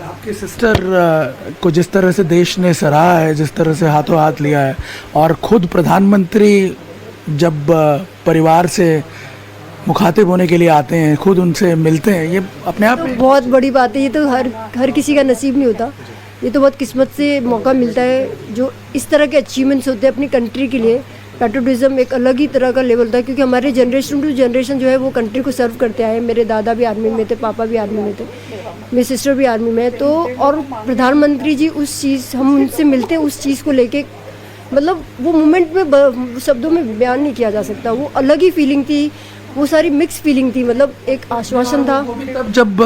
आपकी सिस्टर को जिस तरह से देश ने सराहा है, जिस तरह से हाथों हाथ लिया है, और खुद प्रधानमंत्री जब परिवार से मुखातिब होने के लिए आते हैं, खुद उनसे मिलते हैं, ये अपने आप में बहुत बड़ी बात है। ये तो हर किसी का नसीब नहीं होता। ये तो बहुत किस्मत से मौका मिलता है। जो इस तरह के अचीवमेंट्स होते हैं अपनी कंट्री के लिए, पैट्रियोटिज्म एक अलग ही तरह का लेवल होता है, क्योंकि हमारे जनरेशन टू जनरेशन जो है वो कंट्री को सर्व करते आए हैं। मेरे दादा भी आर्मी में थे, पापा भी आर्मी में थे, मेरी सिस्टर भी आर्मी में है। तो और प्रधानमंत्री जी उस चीज़, हम उनसे मिलते हैं उस चीज़ को लेके, मतलब वो मोमेंट में शब्दों में बयान नहीं किया जा सकता। वो अलग ही फीलिंग थी, वो सारी मिक्स फीलिंग थी। मतलब एक आश्वासन था। तब जब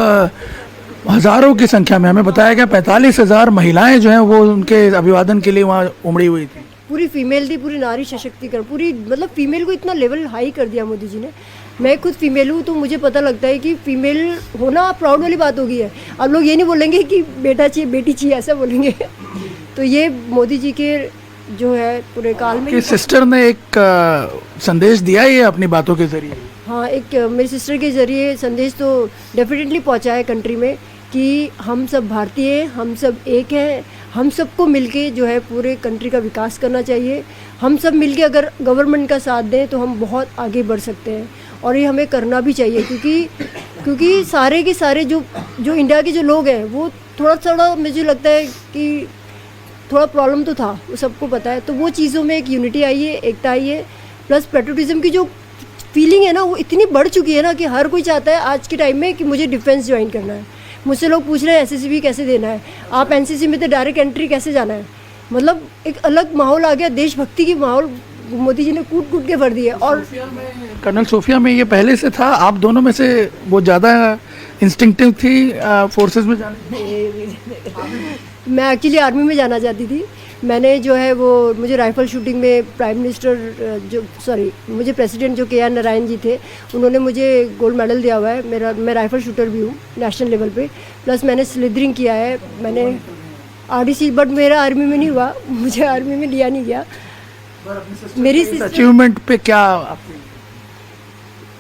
हजारों की संख्या में, हमें बताया गया 45,000 महिलाएं जो हैं वो उनके अभिवादन के लिए वहाँ उमड़ी हुई थी। पूरी फीमेल थी, पूरी नारी सशक्तिकरण, पूरी मतलब फीमेल को इतना लेवल हाई कर दिया मोदी जी ने। मैं खुद फीमेल हूँ तो मुझे पता लगता है कि फीमेल होना प्राउड वाली बात हो गई है। अब लोग ये नहीं बोलेंगे कि बेटा चाहिए बेटी चाहिए, ऐसा बोलेंगे। तो ये मोदी जी के जो है पूरे काल में। कि सिस्टर ने एक संदेश दिया है ये अपनी बातों के जरिए। हाँ, एक मेरी सिस्टर के ज़रिए संदेश तो डेफिनेटली पहुँचा है कंट्री में कि हम सब भारतीय हैं, हम सब एक हैं, हम सबको मिलके जो है पूरे कंट्री का विकास करना चाहिए। हम सब मिलके अगर गवर्नमेंट का साथ दें तो हम बहुत आगे बढ़ सकते हैं, और ये हमें करना भी चाहिए। क्योंकि सारे के सारे जो इंडिया के जो लोग हैं वो थोड़ा मुझे लगता है कि थोड़ा प्रॉब्लम तो था, वो सबको पता है। तो वो चीज़ों में एक यूनिटी आई है, एकता आई है, प्लस पैट्रियोटिज्म की जो फीलिंग है ना वो इतनी बढ़ चुकी है ना कि हर कोई चाहता है आज के टाइम में कि मुझे डिफेंस ज्वाइन करना है। मुझसे लोग पूछ रहे हैं एसएसबी कैसे देना है, आप एनसीसी में तो डायरेक्ट एंट्री कैसे जाना है। मतलब एक अलग माहौल आ गया, देशभक्ति की माहौल मोदी जी ने कूट कूट के भर दिया। और कर्नल सोफिया में ये पहले से था, आप दोनों में से वो ज़्यादा इंस्टिंक्टिव थी फोर्सेस में जाने? मैं एक्चुअली आर्मी में जाना चाहती थी। मैंने जो है वो मुझे राइफल शूटिंग में प्राइम मिनिस्टर मुझे प्रेसिडेंट जो KR नारायण जी थे, उन्होंने मुझे गोल्ड मेडल दिया हुआ है। मैं राइफल शूटर भी हूँ नेशनल लेवल पे, प्लस मैंने स्लिदरिंग किया है, मैंने RDC, बट मेरा आर्मी में नहीं हुआ, मुझे आर्मी में लिया नहीं गया। मेरी अचीवमेंट पे क्या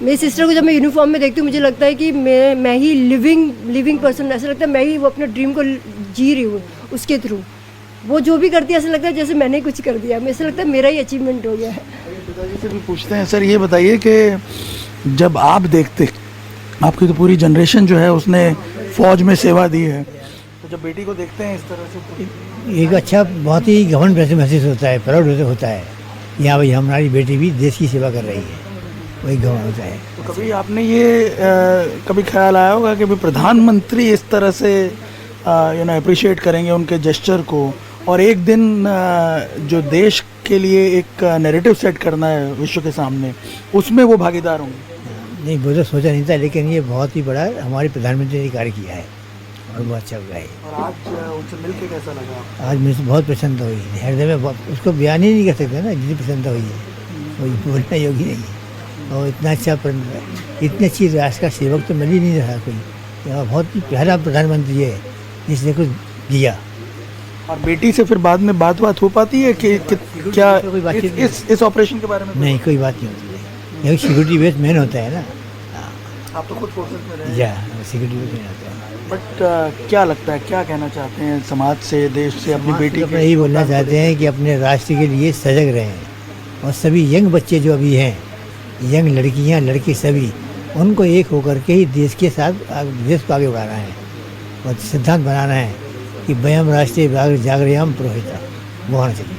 मेरी सिस्टर को जब मैं यूनिफॉर्म में देखती हूँ मुझे लगता है कि मैं ही लिविंग पर्सन, ऐसा लगता है मैं ही वो अपने ड्रीम को जी रही हूँ उसके थ्रू। वो जो भी करती है ऐसा लगता है जैसे मैंने कुछ कर दिया, मुझे ऐसा लगता है मेरा ही अचीवमेंट हो गया है। पिताजी से भी पूछते हैं। सर ये बताइए कि जब आप देखते, आपकी तो पूरी जनरेशन जो है उसने फौज में सेवा दी है, तो जब बेटी को देखते हैं इस तरह से तो एक अच्छा, बहुत ही घमंड महसूस होता है, प्राउड होता है। यहाँ भाई हमारी बेटी भी देश की सेवा कर रही है, वही घमंड होता है। तो कभी आपने ये कभी ख्याल आया होगा कि प्रधानमंत्री इस तरह से अप्रिशिएट करेंगे उनके जेस्चर को, और एक दिन जो देश के लिए एक नैरेटिव सेट करना है विश्व के सामने, उसमें वो भागीदार होंगे? नहीं, वो तो सोचा नहीं था, लेकिन ये बहुत ही बड़ा हमारे प्रधानमंत्री ने कार्य किया है और बहुत अच्छा हुआ है। और आज उनसे मिलके कैसा लगा? आज मुझे बहुत प्रसन्नता हुई है, हृदय में उसको बयान ही नहीं कर सकते ना, जितनी प्रसन्नता हुई है वो बोलना योग्य नहीं है। और इतना अच्छा, इतनी अच्छी राष्ट्र का सेवक तो मिल ही नहीं रहा कोई। बहुत ही प्यारा प्रधानमंत्री है जिसने कुछ दिया। और बेटी से फिर बाद में बात हो पाती है कि क्या कोई बातचीत इस ऑपरेशन के बारे में? नहीं, कोई बात नहीं होती है। सिक्योरिटी बेस मैन होता है ना। आप तो खुद फोर्सेस में रहे? या सिक्योरिटी बेस मैन होता है। बट क्या लगता है, क्या कहना चाहते हैं समाज से, देश से, अपनी बेटी अपना यही बोलना चाहते हैं कि अपने राष्ट्र के लिए सजग रहें, और सभी यंग बच्चे जो अभी हैं, यंग लड़कियां लड़के सभी, उनको एक होकर के ही देश के साथ देश को आगे बढ़ाना है, और सिद्धांत बनाना है कि वयम राष्ट्रीय जागृयाम पुरोहिता, वो होना चाहिए।